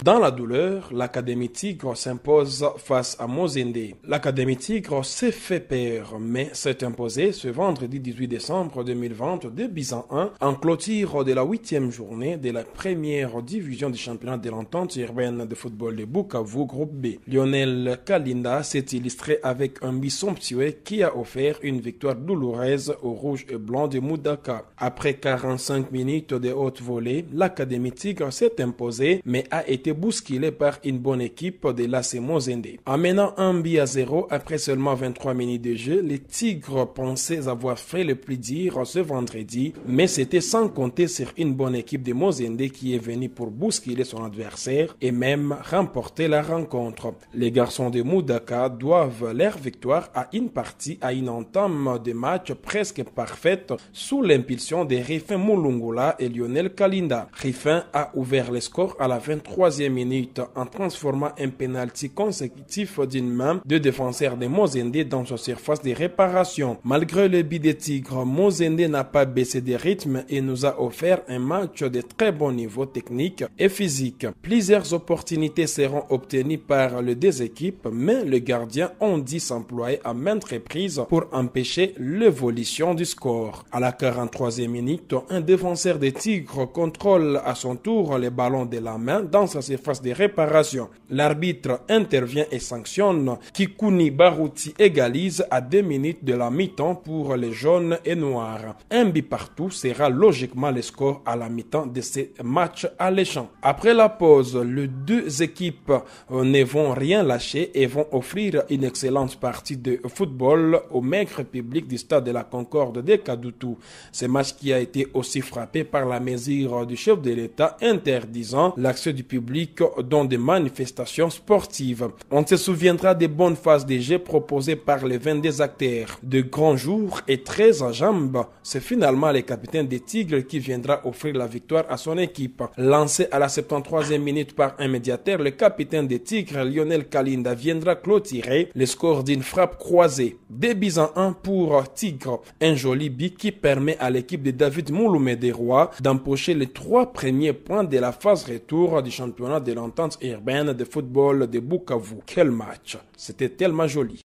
Dans la douleur, l'Académie Tigre s'impose face à Mozende. L'Académie Tigre s'est fait peur, mais s'est imposée ce vendredi 18 décembre 2020 2 buts à 1 en clôture de la 8e journée de la première division du championnat de l'entente urbaine de football de Bukavu, groupe B. Lionel Kalinda s'est illustré avec un but somptueux qui a offert une victoire douloureuse aux rouges et blancs de Moudaka. Après 45 minutes de haute volée, l'Académie Tigre s'est imposée, mais a été bousculée par une bonne équipe de l'AC Mozende. En menant 1 but à 0 après seulement 23 minutes de jeu, les Tigres pensaient avoir fait le plus dur ce vendredi, mais c'était sans compter sur une bonne équipe de Mozende qui est venue pour bousculer son adversaire et même remporter la rencontre. Les garçons de Moudaka doivent leur victoire à une entame de match presque parfaite sous l'impulsion de Rifin Mulungula et Lionel Kalinda. Rifin a ouvert le score à la 23e minute en transformant un penalty consécutif d'une main de défenseur de Mozende dans sa surface de réparation. Malgré le but des Tigres, Mozende n'a pas baissé de rythme et nous a offert un match de très bon niveau technique et physique. Plusieurs opportunités seront obtenues par les deux équipes, mais les gardiens ont dû s'employer à maintes reprises pour empêcher l'évolution du score. À la 43e minute, un défenseur des Tigres contrôle à son tour le ballon de la main dans sa surface de réparation. L'arbitre intervient et sanctionne. Kikuni Barouti égalise à 2 minutes de la mi-temps pour les jaunes et noirs. Un but partout sera logiquement le score à la mi-temps de ces matchs alléchants. Après la pause, les deux équipes ne vont rien lâcher et vont offrir une excellente partie de football au maigre public du stade de la Concorde de Kadoutou. Ce match qui a été aussi frappé par la mesure du chef de l'État interdisant l'accès du public dans des manifestations sportives. On se souviendra des bonnes phases de jeu proposées par les 22 acteurs. De grands jours et très en jambes, c'est finalement le capitaine des Tigres qui viendra offrir la victoire à son équipe. Lancé à la 73e minute par un médiateur, le capitaine des Tigres, Lionel Kalinda, viendra clôturer le score d'une frappe croisée. 2 buts à 1 pour Tigre. Un joli but qui permet à l'équipe de David Mouloumé des Rois d'empocher les 3 premiers points de la phase retour du championnat de l'entente urbaine de football de Bukavu. Quel match! C'était tellement joli.